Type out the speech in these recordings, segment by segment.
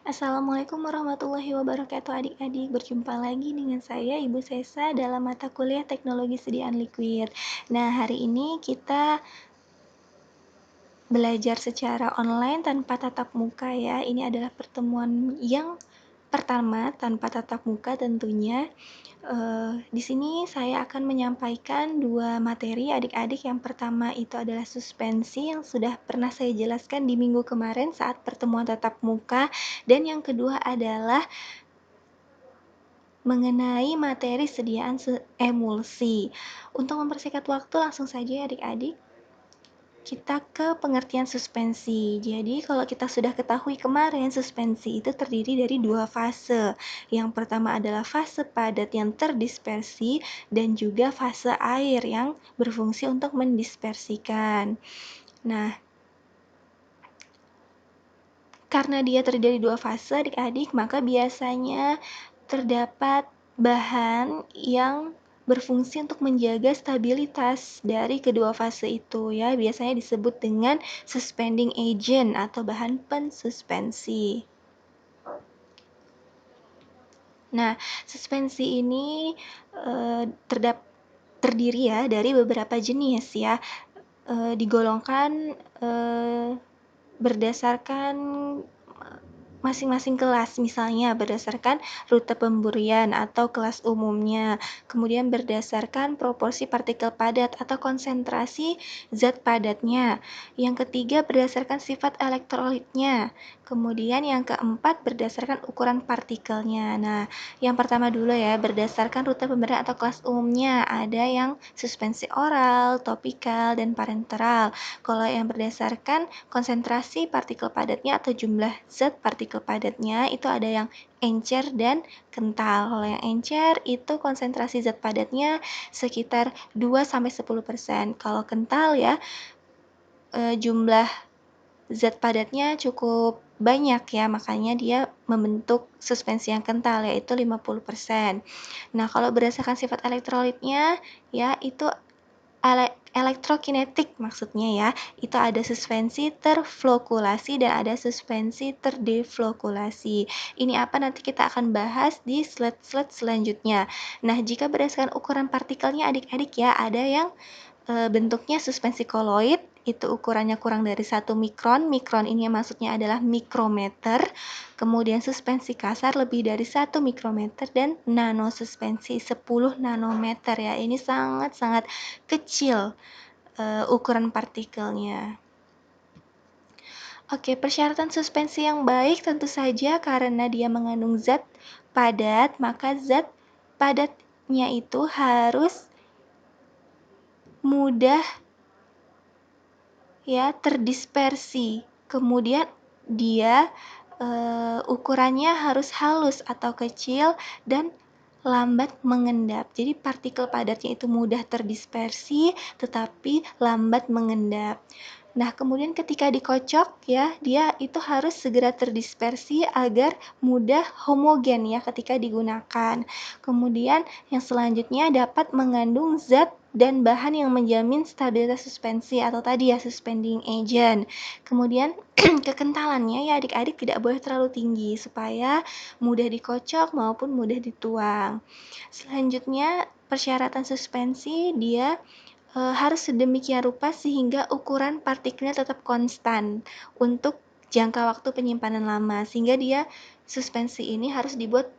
Assalamualaikum warahmatullahi wabarakatuh adik-adik. Berjumpa lagi dengan saya Ibu Sesa dalam mata kuliah Teknologi Sediaan Liquid. Nah, hari ini kita belajar secara online tanpa tatap muka ya. Ini adalah pertemuan yang pertama tanpa tatap muka tentunya. Di sini saya akan menyampaikan dua materi adik-adik. Yang pertama itu adalah suspensi yang sudah pernah saya jelaskan di minggu kemarin saat pertemuan tatap muka. Dan yang kedua adalah mengenai materi sediaan emulsi. Untuk mempersingkat waktu langsung saja ya adik-adik. Kita ke pengertian suspensi. Jadi kalau kita sudah ketahui kemarin, suspensi itu terdiri dari dua fase. Yang pertama adalah fase padat yang terdispersi dan juga fase air yang berfungsi untuk mendispersikan. Nah, karena dia terdiri dari dua fase adik-adik, maka biasanya terdapat bahan yang berfungsi untuk menjaga stabilitas dari kedua fase itu ya. Biasanya disebut dengan suspending agent atau bahan pensuspensi. Nah, suspensi ini terdiri ya dari beberapa jenis ya. Digolongkan berdasarkan masing-masing kelas, misalnya berdasarkan rute pemburian atau kelas umumnya, kemudian berdasarkan proporsi partikel padat atau konsentrasi zat padatnya, yang ketiga berdasarkan sifat elektrolitnya, kemudian yang keempat berdasarkan ukuran partikelnya. Nah, yang pertama dulu ya, berdasarkan rute pemberian atau kelas umumnya, ada yang suspensi oral, topikal, dan parenteral. Kalau yang berdasarkan konsentrasi partikel padatnya atau jumlah zat partikel padatnya itu ada yang encer dan kental. Kalau yang encer itu konsentrasi zat padatnya sekitar 2-10%. Kalau kental ya jumlah zat padatnya cukup banyak ya, makanya dia membentuk suspensi yang kental yaitu 50%. Nah, kalau berdasarkan sifat elektrolitnya ya itu elektrokinetik maksudnya ya, itu ada suspensi terflokulasi dan ada suspensi terdeflokulasi. Ini apa nanti kita akan bahas di slide-slide selanjutnya. Nah, jika berdasarkan ukuran partikelnya adik-adik ya, ada yang bentuknya suspensi koloid, itu ukurannya kurang dari 1 mikron. Mikron ini maksudnya adalah mikrometer. Kemudian suspensi kasar lebih dari 1 mikrometer dan nanosuspensi 10 nanometer ya. Ini sangat-sangat kecil ukuran partikelnya. Oke, persyaratan suspensi yang baik tentu saja karena dia mengandung zat padat, maka zat padatnya itu harus mudah ya terdispersi. Kemudian dia ukurannya harus halus atau kecil dan lambat mengendap. Jadi partikel padatnya itu mudah terdispersi tetapi lambat mengendap. Nah, kemudian ketika dikocok ya, dia itu harus segera terdispersi agar mudah homogen ya ketika digunakan. Kemudian yang selanjutnya dapat mengandung zat dan bahan yang menjamin stabilitas suspensi atau tadi ya suspending agent. Kemudian kekentalannya ya adik-adik tidak boleh terlalu tinggi supaya mudah dikocok maupun mudah dituang. Selanjutnya persyaratan suspensi dia harus sedemikian rupa sehingga ukuran partikelnya tetap konstan untuk jangka waktu penyimpanan lama, sehingga dia suspensi ini harus dibuat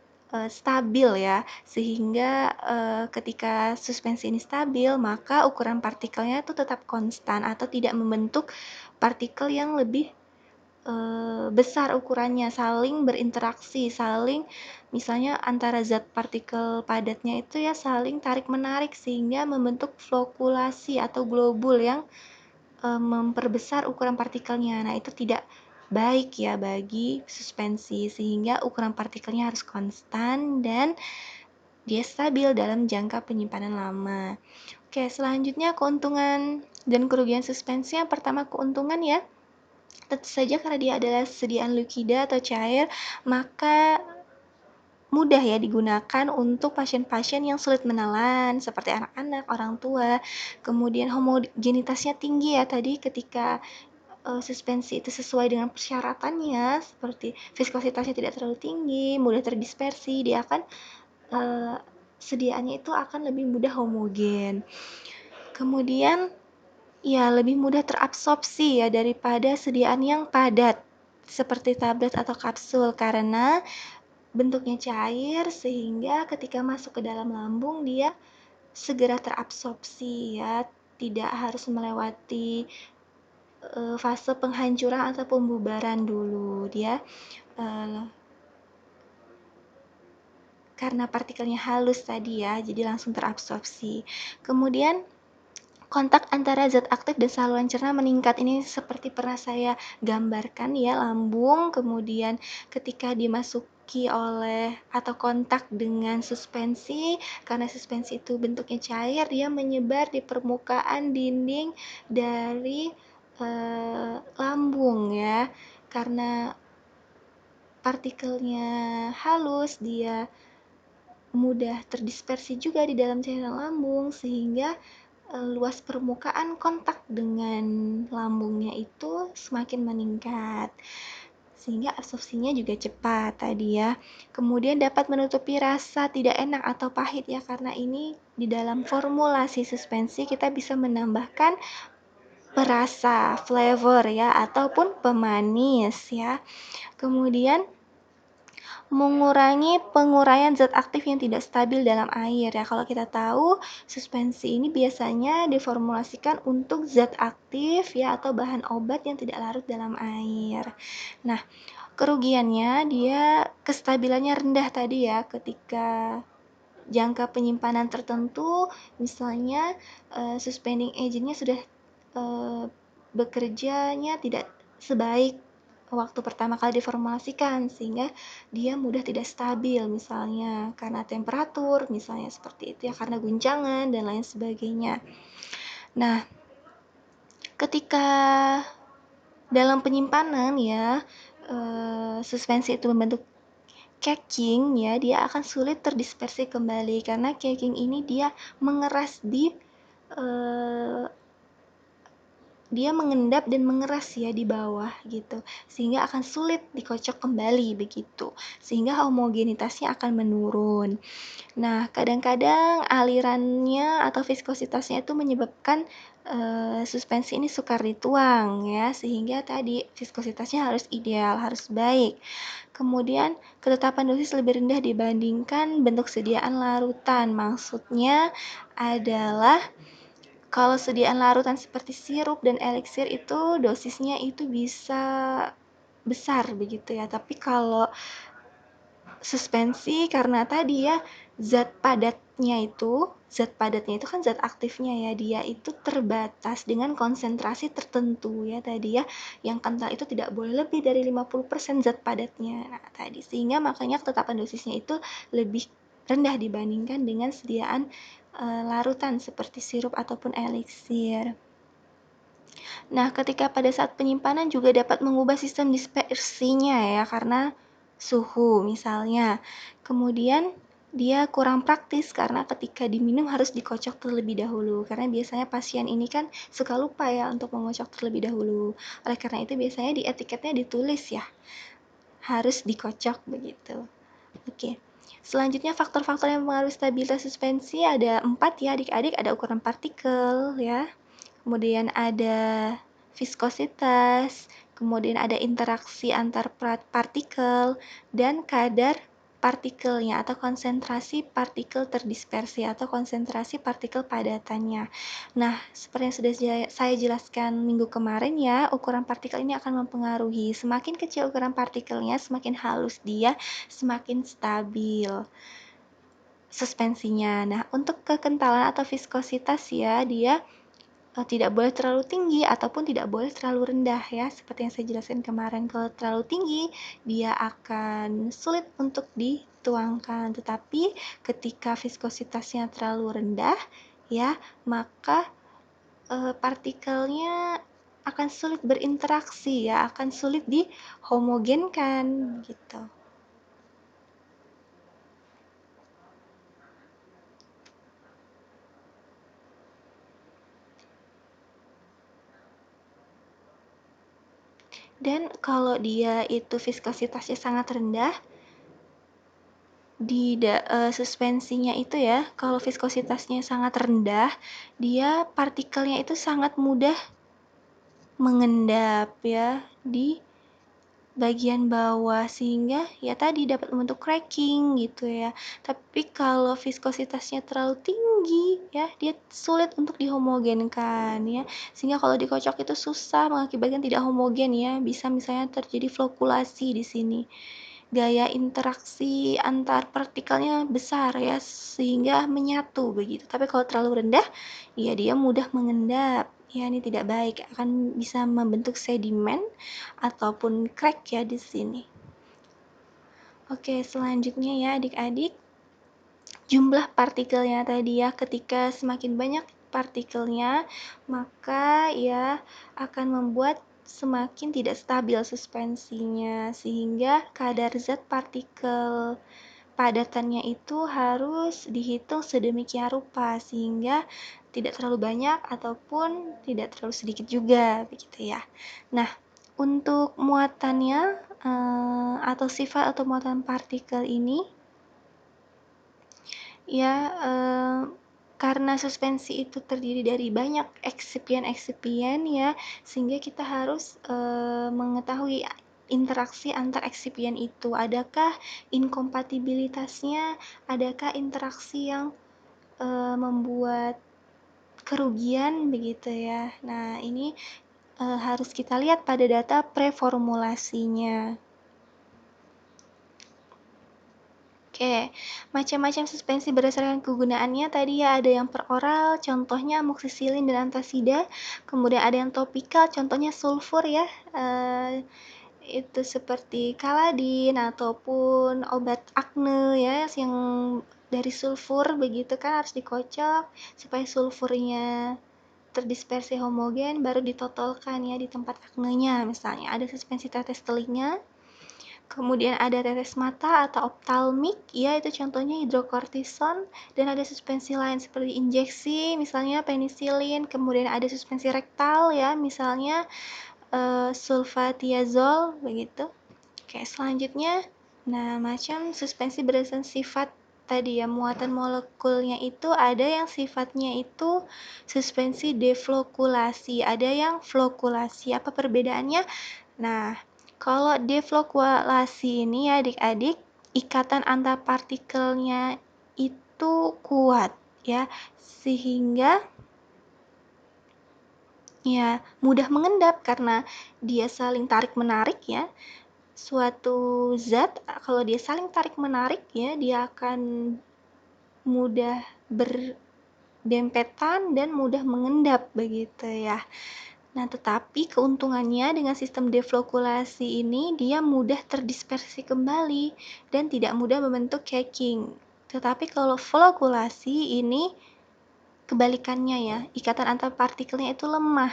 stabil ya, sehingga ketika suspensi ini stabil maka ukuran partikelnya itu tetap konstan atau tidak membentuk partikel yang lebih besar ukurannya, saling berinteraksi, saling misalnya antara zat partikel padatnya itu ya saling tarik-menarik sehingga membentuk flokulasi atau globul yang memperbesar ukuran partikelnya. Nah, itu tidak baik ya bagi suspensi sehingga ukuran partikelnya harus konstan dan dia stabil dalam jangka penyimpanan lama. Oke, selanjutnya keuntungan dan kerugian suspensi. Yang pertama keuntungan ya, tentu saja karena dia adalah sediaan liquida atau cair, maka mudah ya digunakan untuk pasien-pasien yang sulit menelan seperti anak-anak, orang tua. Kemudian homogenitasnya tinggi ya tadi ketika suspensi itu sesuai dengan persyaratannya, seperti viskositasnya tidak terlalu tinggi, mudah terdispersi, dia akan sediaannya itu akan lebih mudah homogen. Kemudian ya lebih mudah terabsorpsi ya daripada sediaan yang padat seperti tablet atau kapsul, karena bentuknya cair sehingga ketika masuk ke dalam lambung dia segera terabsorpsi ya, tidak harus melewati fase penghancuran atau pembubaran dulu. Dia karena partikelnya halus tadi ya, jadi langsung terabsorpsi. Kemudian kontak antara zat aktif dan saluran cerna meningkat. Ini seperti pernah saya gambarkan ya, lambung, kemudian ketika dimasuki oleh atau kontak dengan suspensi, karena suspensi itu bentuknya cair, dia menyebar di permukaan dinding dari lambung ya. Karena partikelnya halus, dia mudah terdispersi juga di dalam cairan lambung, sehingga luas permukaan kontak dengan lambungnya itu semakin meningkat, sehingga absorpsinya juga cepat tadi ya. Kemudian dapat menutupi rasa tidak enak atau pahit ya, karena ini di dalam formulasi suspensi kita bisa menambahkan perasa, flavor ya, ataupun pemanis ya. Kemudian mengurangi penguraian zat aktif yang tidak stabil dalam air ya. Kalau kita tahu suspensi ini biasanya diformulasikan untuk zat aktif ya atau bahan obat yang tidak larut dalam air. Nah, kerugiannya dia kestabilannya rendah tadi ya, ketika jangka penyimpanan tertentu, misalnya suspending agentnya sudah bekerjanya tidak sebaik waktu pertama kali diformulasikan, sehingga dia mudah tidak stabil, misalnya karena temperatur, misalnya seperti itu ya, karena guncangan dan lain sebagainya. Nah, ketika dalam penyimpanan ya, suspensi itu membentuk caking ya, dia akan sulit terdispersi kembali, karena caking ini dia mengeras dia mengendap dan mengeras ya di bawah gitu, sehingga akan sulit dikocok kembali begitu, sehingga homogenitasnya akan menurun. Nah, kadang-kadang alirannya atau viskositasnya itu menyebabkan suspensi ini sukar dituang ya, sehingga tadi viskositasnya harus ideal, harus baik. Kemudian ketetapan dosis lebih rendah dibandingkan bentuk sediaan larutan. Maksudnya adalah kalau sediaan larutan seperti sirup dan eliksir itu dosisnya itu bisa besar begitu ya. Tapi kalau suspensi, karena tadi ya zat padatnya itu kan zat aktifnya ya, dia itu terbatas dengan konsentrasi tertentu ya tadi ya, yang kental itu tidak boleh lebih dari 50% zat padatnya. Nah, tadi sehingga makanya ketetapan dosisnya itu lebih rendah dibandingkan dengan sediaan larutan seperti sirup ataupun eliksir. Nah, ketika pada saat penyimpanan juga dapat mengubah sistem dispersinya ya, karena suhu misalnya. Kemudian dia kurang praktis karena ketika diminum harus dikocok terlebih dahulu, karena biasanya pasien ini kan suka lupa ya untuk mengocok terlebih dahulu. Oleh karena itu biasanya di etiketnya ditulis ya, harus dikocok begitu. Oke. Selanjutnya faktor-faktor yang mempengaruhi stabilitas suspensi ada 4 ya adik-adik, ada ukuran partikel ya. Kemudian ada viskositas, kemudian ada interaksi antar partikel, dan kadar partikelnya atau konsentrasi partikel terdispersi atau konsentrasi partikel padatannya. Nah, seperti yang sudah saya jelaskan minggu kemarin ya, ukuran partikel ini akan mempengaruhi. Semakin kecil ukuran partikelnya, semakin halus dia, semakin stabil suspensinya. Nah, untuk kekentalan atau viskositas ya, dia tidak boleh terlalu tinggi ataupun tidak boleh terlalu rendah ya, seperti yang saya jelaskan kemarin. Kalau terlalu tinggi dia akan sulit untuk dituangkan, tetapi ketika viskositasnya terlalu rendah ya, maka partikelnya akan sulit berinteraksi ya, akan sulit dihomogenkan gitu. Dan kalau dia itu viskositasnya sangat rendah, di suspensinya itu ya, kalau viskositasnya sangat rendah, dia partikelnya itu sangat mudah mengendap ya di bagian bawah, sehingga ya tadi dapat membentuk cracking gitu ya. Tapi kalau viskositasnya terlalu tinggi ya, dia sulit untuk dihomogenkan ya, sehingga kalau dikocok itu susah, mengakibatkan tidak homogen ya, bisa misalnya terjadi flokulasi di sini. Gaya interaksi antar partikelnya besar ya, sehingga menyatu begitu. Tapi kalau terlalu rendah, ya dia mudah mengendap. Ya, ini tidak baik, akan bisa membentuk sedimen ataupun crack ya di sini. Oke, selanjutnya ya adik-adik, jumlah partikelnya tadi ya, ketika semakin banyak partikelnya, maka ya akan membuat semakin tidak stabil suspensinya, sehingga kadar zat partikel padatannya itu harus dihitung sedemikian rupa sehingga tidak terlalu banyak ataupun tidak terlalu sedikit juga begitu ya. Nah, untuk muatannya atau sifat atau muatan partikel ini ya karena suspensi itu terdiri dari banyak eksipien-eksipien ya, sehingga kita harus mengetahui interaksi antar eksipien itu. Adakah inkompatibilitasnya, adakah interaksi yang membuat kerugian begitu ya. Nah, ini harus kita lihat pada data preformulasinya. Oke, macam-macam suspensi berdasarkan kegunaannya tadi ya, ada yang peroral, contohnya amoksisilin dan antasida, kemudian ada yang topikal, contohnya sulfur ya, itu seperti kaladin ataupun obat akne ya, yang dari sulfur begitu kan harus dikocok supaya sulfurnya terdispersi homogen, baru ditotolkan ya di tempat aknenya. Misalnya ada suspensi tetes telinga, kemudian ada tetes mata atau optalmik, ya itu contohnya hidrokortison, dan ada suspensi lain seperti injeksi, misalnya penisilin, kemudian ada suspensi rektal ya, misalnya sulfatiazol begitu. Oke, selanjutnya, nah macam suspensi berdasarkan sifat tadi ya, muatan molekulnya itu ada yang sifatnya itu suspensi deflokulasi, ada yang flokulasi. Apa perbedaannya? Nah, kalau deflokulasi ini ya adik-adik, ikatan antar partikelnya itu kuat ya, sehingga ya mudah mengendap karena dia saling tarik-menarik ya. Suatu zat kalau dia saling tarik-menarik ya, dia akan mudah berdempetan dan mudah mengendap begitu ya. Nah, tetapi keuntungannya dengan sistem deflokulasi ini dia mudah terdispersi kembali dan tidak mudah membentuk caking. Tetapi kalau flokulasi ini kebalikannya ya, ikatan antar partikelnya itu lemah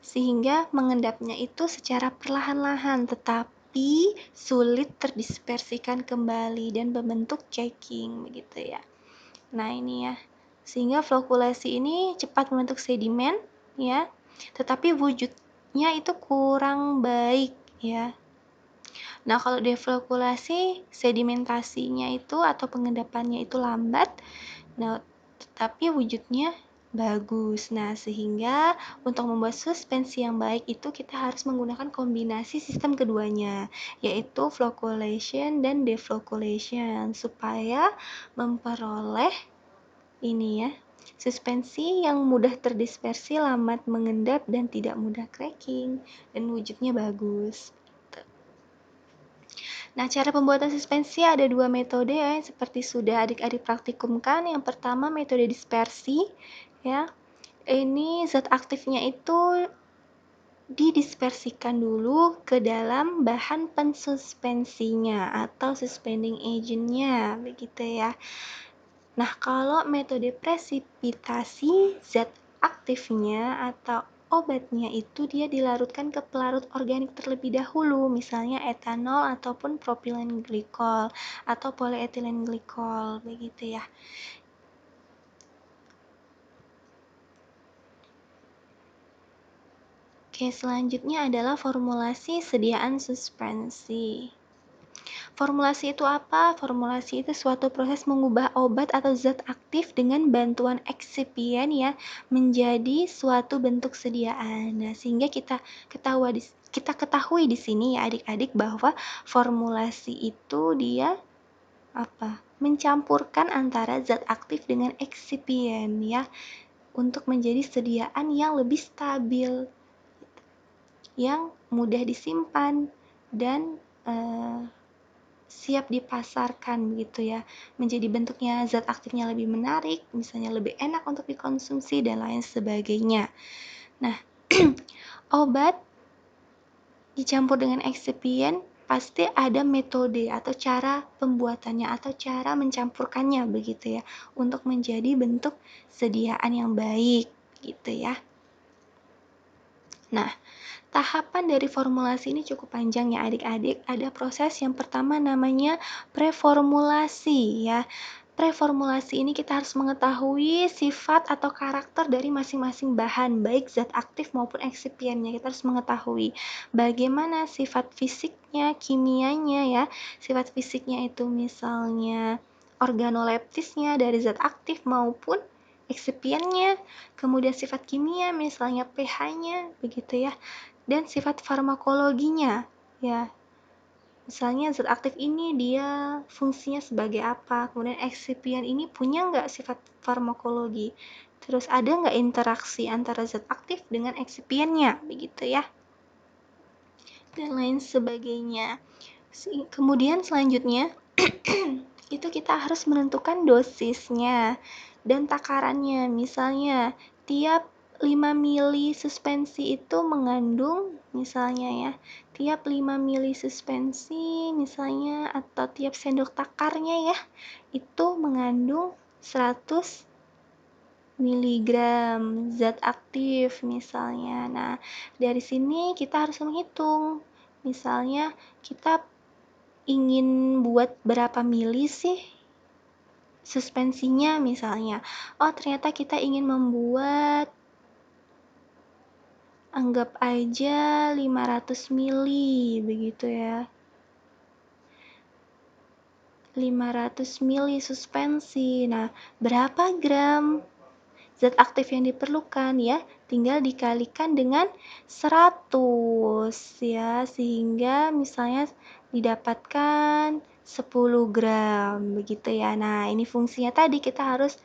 sehingga mengendapnya itu secara perlahan-lahan tetapi sulit terdispersikan kembali dan membentuk caking begitu ya. Nah, ini ya. Sehingga flokulasi ini cepat membentuk sedimen ya, tetapi wujudnya itu kurang baik ya. Nah, kalau deflokulasi sedimentasinya itu atau pengendapannya itu lambat. Nah, tetapi wujudnya bagus. Nah, sehingga untuk membuat suspensi yang baik itu kita harus menggunakan kombinasi sistem keduanya, yaitu floculation dan defloculation supaya memperoleh ini ya, suspensi yang mudah terdispersi, lambat mengendap dan tidak mudah cracking dan wujudnya bagus. Nah, cara pembuatan suspensi ada dua metode ya, seperti sudah adik-adik praktikumkan. Yang pertama metode dispersi ya. Ini zat aktifnya itu didispersikan dulu ke dalam bahan pensuspensinya atau suspending agentnya begitu ya. Nah, kalau metode presipitasi, zat aktifnya atau obatnya itu dia dilarutkan ke pelarut organik terlebih dahulu, misalnya etanol ataupun propilen glikol atau polyethylene glikol begitu ya. Oke, selanjutnya adalah formulasi sediaan suspensi. Formulasi itu apa? Formulasi itu suatu proses mengubah obat atau zat aktif dengan bantuan eksipien ya menjadi suatu bentuk sediaan. Nah, sehingga kita ketahui di sini ya adik-adik bahwa formulasi itu dia apa? Mencampurkan antara zat aktif dengan eksipien ya untuk menjadi sediaan yang lebih stabil, yang mudah disimpan dan siap dipasarkan begitu ya, menjadi bentuknya zat aktifnya lebih menarik, misalnya lebih enak untuk dikonsumsi dan lain sebagainya. Nah, obat dicampur dengan eksipien pasti ada metode atau cara pembuatannya atau cara mencampurkannya begitu ya untuk menjadi bentuk sediaan yang baik gitu ya. Nah, tahapan dari formulasi ini cukup panjang ya adik-adik. Ada proses yang pertama namanya preformulasi ya. Preformulasi ini kita harus mengetahui sifat atau karakter dari masing-masing bahan, baik zat aktif maupun eksipiennya. Kita harus mengetahui bagaimana sifat fisiknya, kimianya ya. Sifat fisiknya itu misalnya organoleptisnya dari zat aktif maupun eksipiennya, kemudian sifat kimia misalnya pH-nya begitu ya, dan sifat farmakologinya ya. Misalnya zat aktif ini dia fungsinya sebagai apa, kemudian eksipien ini punya nggak sifat farmakologi, terus ada nggak interaksi antara zat aktif dengan eksipiennya begitu ya, dan lain sebagainya. Kemudian selanjutnya itu kita harus menentukan dosisnya dan takarannya. Misalnya tiap 5 mili suspensi itu mengandung misalnya ya, tiap 5 mili suspensi misalnya atau tiap sendok takarnya ya itu mengandung 100 miligram zat aktif misalnya. Nah, dari sini kita harus menghitung. Misalnya kita ingin buat berapa mili sih suspensinya misalnya. Oh, ternyata kita ingin membuat anggap aja 500 mili begitu ya. 500 mili suspensi. Nah, berapa gram zat aktif yang diperlukan ya? Tinggal dikalikan dengan 100 ya, sehingga misalnya didapatkan 10 gram begitu ya. Nah, ini fungsinya tadi kita harus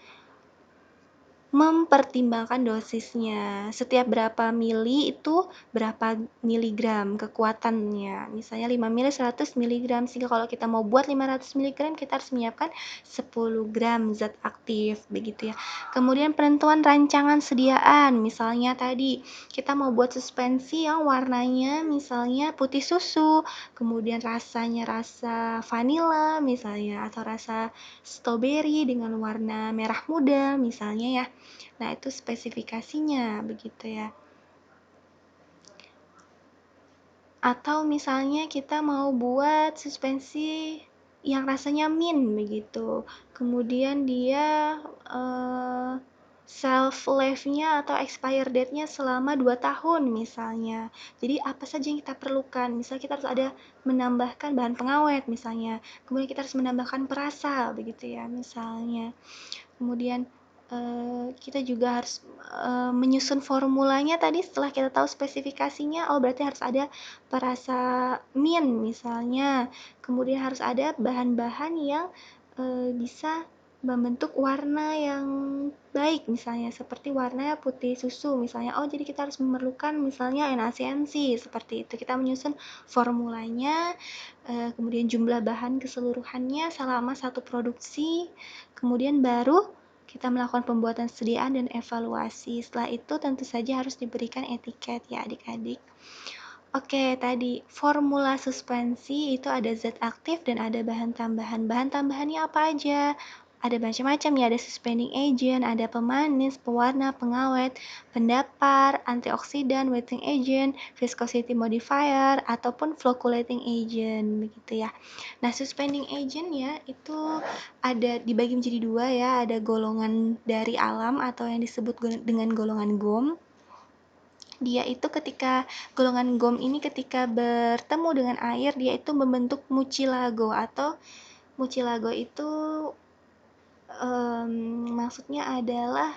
mempertimbangkan dosisnya. Setiap berapa mili itu berapa miligram kekuatannya. Misalnya 5 mili 100 miligram. Sehingga kalau kita mau buat 500 miligram kita harus menyiapkan 10 gram zat aktif begitu ya. Kemudian penentuan rancangan sediaan. Misalnya tadi kita mau buat suspensi yang warnanya misalnya putih susu, kemudian rasanya rasa vanila misalnya atau rasa strawberry dengan warna merah muda misalnya ya. Nah, itu spesifikasinya begitu ya. Atau misalnya kita mau buat suspensi yang rasanya mint begitu. Kemudian dia shelf life-nya atau expire date-nya selama 2 tahun misalnya. Jadi apa saja yang kita perlukan? Misalnya kita harus ada menambahkan bahan pengawet misalnya. Kemudian kita harus menambahkan perasa begitu ya misalnya. Kemudian kita juga harus menyusun formulanya tadi setelah kita tahu spesifikasinya. Oh, berarti harus ada perasa mint misalnya. Kemudian harus ada bahan-bahan yang bisa membentuk warna yang baik misalnya seperti warna putih susu misalnya. Oh, jadi kita harus memerlukan misalnya NaCNC seperti itu. Kita menyusun formulanya, kemudian jumlah bahan keseluruhannya selama satu produksi, kemudian baru kita melakukan pembuatan sediaan dan evaluasi. Setelah itu tentu saja harus diberikan etiket ya adik-adik. Oke, tadi formula suspensi itu ada zat aktif dan ada bahan tambahan. Bahan tambahannya apa aja? Ada macam-macam ya, ada suspending agent, ada pemanis, pewarna, pengawet, pendapar, antioksidan, wetting agent, viscosity modifier, ataupun flocculating agent begitu ya. Nah, suspending agent ya itu ada dibagi menjadi dua ya, ada golongan dari alam atau yang disebut dengan golongan GOM. dia itu ketika golongan GOM ini ketika bertemu dengan air, dia itu membentuk mucilago, atau mucilago itu maksudnya adalah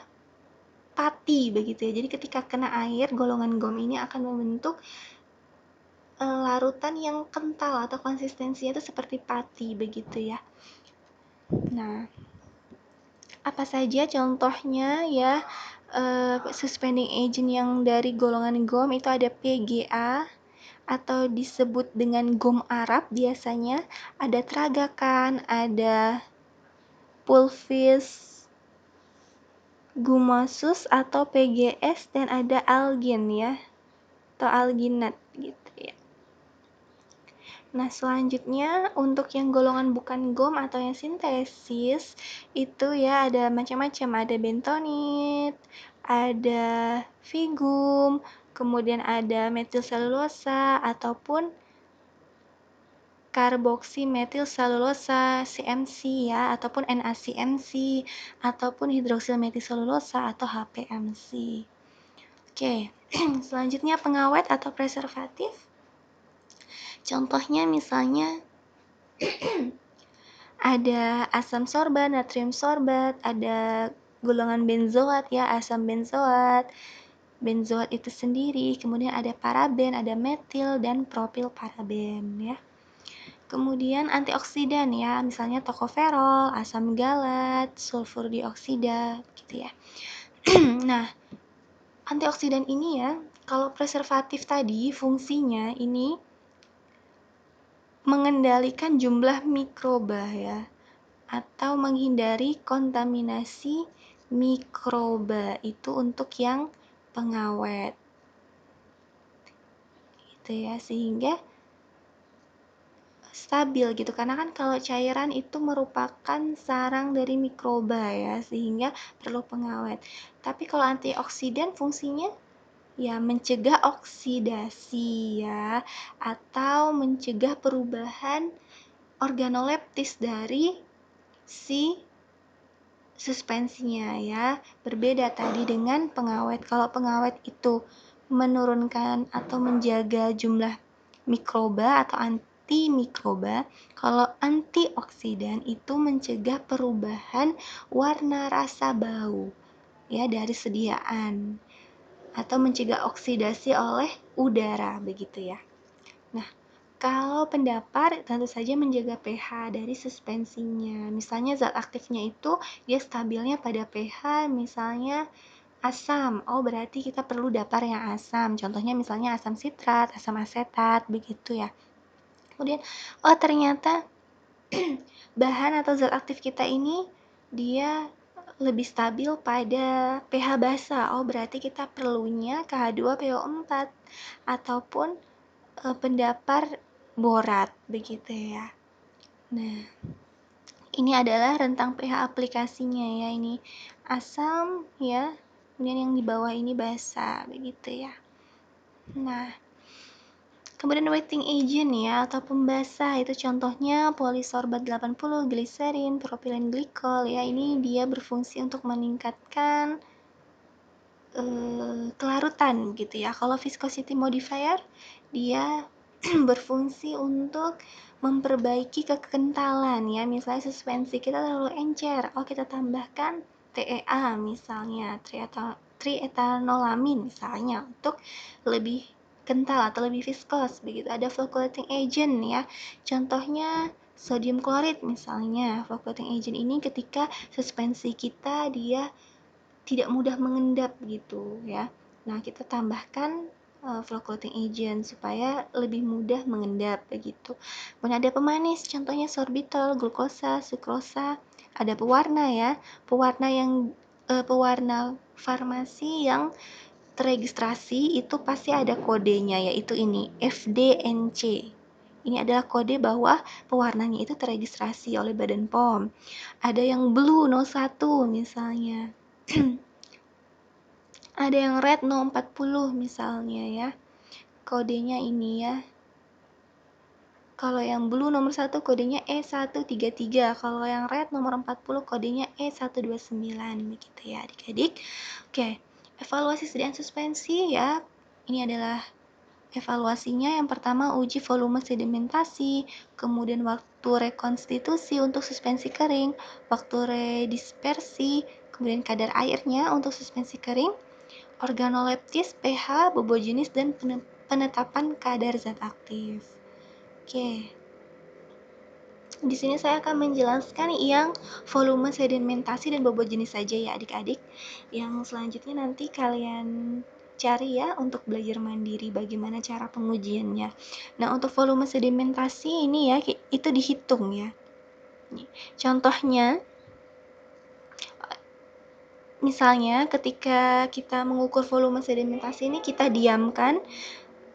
pati begitu ya. Jadi ketika kena air, golongan GOM ini akan membentuk larutan yang kental atau konsistensinya itu seperti pati begitu ya. Nah, apa saja contohnya ya suspending agent yang dari golongan GOM itu ada PGA atau disebut dengan GOM Arab biasanya, ada tragakan, ada pulvis, gumosus atau PGS, dan ada algin ya atau alginat gitu ya. Nah, selanjutnya untuk yang golongan bukan GOM atau yang sintesis itu ya ada macam-macam, ada bentonit, ada vigum, kemudian ada metilselulosa ataupun karboksimetilselulosa CMC ya, ataupun NaCMC, ataupun hidroksil metilselulosa atau HPMC. Oke, selanjutnya pengawet atau preservatif. Contohnya misalnya ada asam sorbat, natrium sorbat, ada golongan benzoat ya, asam benzoat, benzoat itu sendiri, kemudian ada paraben, ada metil, dan propilparaben ya. Kemudian antioksidan ya, misalnya tokoferol, asam galat, sulfur dioksida gitu ya. Nah, antioksidan ini ya, kalau preservatif tadi fungsinya ini mengendalikan jumlah mikroba ya, atau menghindari kontaminasi mikroba, itu untuk yang pengawet gitu ya, sehingga stabil gitu, karena kan kalau cairan itu merupakan sarang dari mikroba ya, sehingga perlu pengawet. Tapi kalau antioksidan fungsinya ya mencegah oksidasi ya, atau mencegah perubahan organoleptis dari si suspensinya ya. Berbeda tadi dengan pengawet. Kalau pengawet itu menurunkan atau menjaga jumlah mikroba atau antimikroba, kalau antioksidan itu mencegah perubahan warna rasa bau ya dari sediaan, atau mencegah oksidasi oleh udara begitu ya. Nah, kalau pendapar tentu saja menjaga pH dari suspensinya. Misalnya zat aktifnya itu dia stabilnya pada pH misalnya asam. Oh, berarti kita perlu dapar yang asam. Contohnya misalnya asam sitrat, asam asetat begitu ya. Kemudian oh ternyata bahan atau zat aktif kita ini dia lebih stabil pada pH basa. Oh, berarti kita perlunya KH2PO4 ataupun pendapar borat begitu ya. Nah, ini adalah rentang pH aplikasinya ya, ini asam ya, kemudian yang di bawah ini basa begitu ya. Nah, kemudian wetting agent ya atau pembasah itu contohnya polisorbat 80, gliserin, propilen glikol ya. Ini dia berfungsi untuk meningkatkan kelarutan gitu ya. Kalau viscosity modifier dia berfungsi untuk memperbaiki kekentalan ya. Misalnya suspensi kita terlalu encer, oh kita tambahkan TEA misalnya, triethanolamin misalnya, untuk lebih kental atau lebih viskos begitu. Ada floculating agent ya, contohnya sodium klorid misalnya. Floculating agent ini ketika suspensi kita dia tidak mudah mengendap gitu ya. Nah, kita tambahkan floculating agent supaya lebih mudah mengendap begitu. Kemudian ada pemanis, contohnya sorbitol, glukosa, sukrosa. Ada pewarna ya, pewarna farmasi yang terregistrasi itu pasti ada kodenya, yaitu ini FDNC. Ini adalah kode bahwa pewarnanya itu terregistrasi oleh Badan POM. Ada yang blue 01 misalnya. Ada yang red 040 misalnya ya. Kodenya ini ya. Kalau yang blue nomor 1 kodenya E133. Kalau yang red nomor 40 kodenya E129 begitu ya adik-adik. Oke, evaluasi sediaan suspensi ya. Ini adalah evaluasinya. Yang pertama uji volume sedimentasi, kemudian waktu rekonstitusi untuk suspensi kering, waktu redispersi, kemudian kadar airnya untuk suspensi kering, organoleptis, pH, bobot jenis, dan penetapan kadar zat aktif. Oke. Di sini saya akan menjelaskan yang volume sedimentasi dan bobot jenis saja ya adik-adik. Yang selanjutnya nanti kalian cari ya untuk belajar mandiri bagaimana cara pengujiannya. Nah, untuk volume sedimentasi ini ya itu dihitung ya. Contohnya misalnya ketika kita mengukur volume sedimentasi ini kita diamkan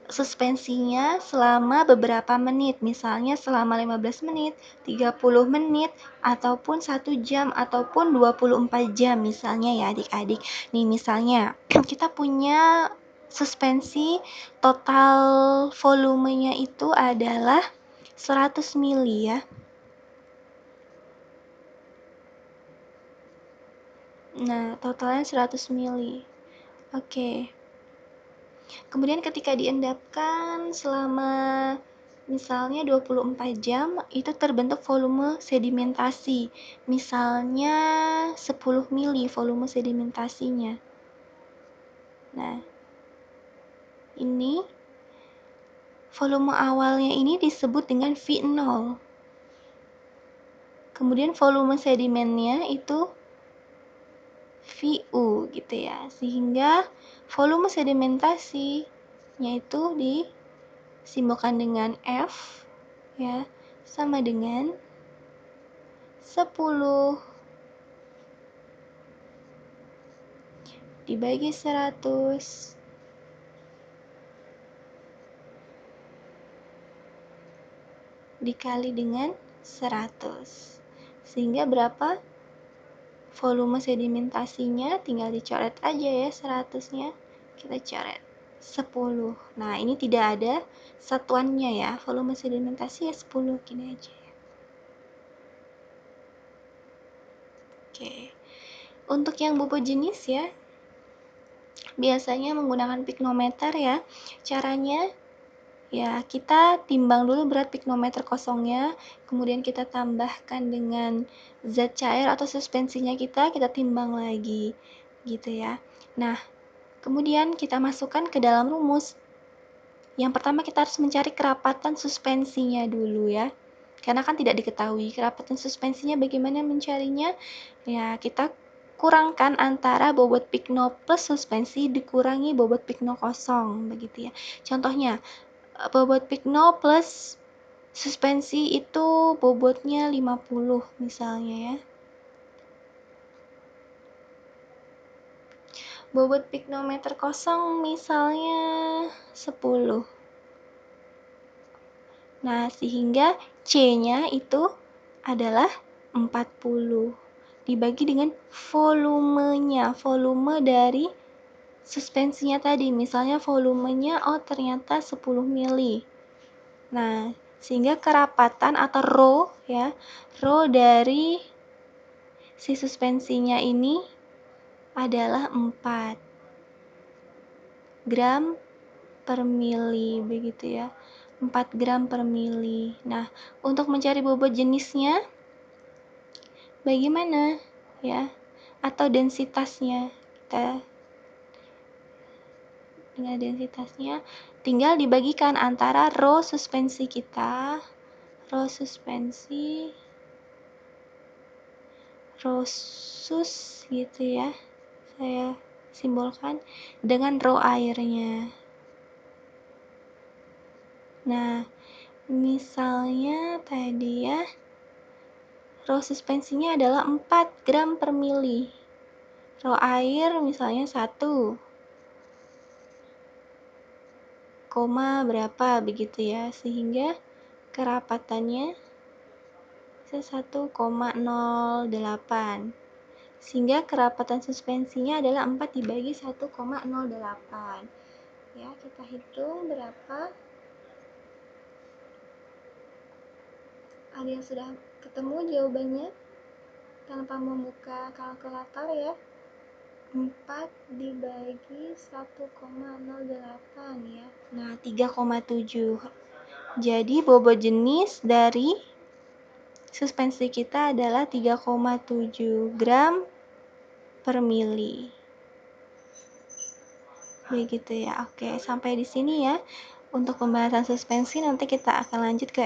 suspensinya selama beberapa menit, misalnya selama 15 menit, 30 menit, ataupun 1 jam, ataupun 24 jam misalnya ya adik-adik. Nih misalnya, kita punya suspensi total volumenya itu adalah 100 mili ya. Nah, totalnya 100 mili. Oke. Kemudian ketika diendapkan selama misalnya 24 jam, itu terbentuk volume sedimentasi. Misalnya 10 mili volume sedimentasinya. Nah, ini volume awalnya ini disebut dengan V0. Kemudian volume sedimennya itu VU gitu ya. Sehingga volume sedimentasinya itu disimbolkan dengan F ya, sama dengan 10 dibagi 100 dikali dengan 100. Sehingga berapa? Volume sedimentasinya tinggal dicoret aja ya 100-nya. Kita coret 10. Nah, ini tidak ada satuannya ya. Volume sedimentasi ya 10 gini aja ya. Oke. Untuk yang bobot jenis ya, biasanya menggunakan piknometer ya. Caranya ya, kita timbang dulu berat piknometer kosongnya, kemudian kita tambahkan dengan zat cair atau suspensinya kita timbang lagi, gitu ya. Nah, kemudian kita masukkan ke dalam rumus. Yang pertama kita harus mencari kerapatan suspensinya dulu ya. Karena kan tidak diketahui kerapatan suspensinya bagaimana mencarinya. Ya, kita kurangkan antara bobot pikno plus suspensi dikurangi bobot pikno kosong, begitu ya. Contohnya, bobot pikno plus suspensi itu bobotnya 50 misalnya ya. Bobot piknometer kosong misalnya 10. Nah, sehingga C-nya itu adalah 40 dibagi dengan volumenya, volume dari suspensinya tadi. Misalnya volumenya ternyata 10 mili. Nah, sehingga kerapatan atau rho ya, rho dari si suspensinya ini adalah 4 gram per mili begitu ya. 4 gram per mili. Nah, untuk mencari bobot jenisnya bagaimana ya? Atau densitasnya. Kita dengan densitasnya tinggal dibagikan antara rho suspensi kita, rho suspensi, rho sus gitu ya. Saya simbolkan dengan rho airnya. Nah, misalnya tadi ya, rho suspensinya adalah 4 gram per mili. Rho air misalnya 1, koma berapa begitu ya. Sehingga kerapatannya 1,08. Sehingga kerapatan suspensinya adalah 4 dibagi 1,08. Ya, kita hitung berapa. Ada yang sudah ketemu jawabannya tanpa membuka kalkulator ya? 4 dibagi 1,08 ya. Nah, 3,7. Jadi bobot jenis dari suspensi kita adalah 3,7 gram per mili. Begitu ya. Oke, sampai di sini ya untuk pembahasan suspensi. Nanti kita akan lanjut ke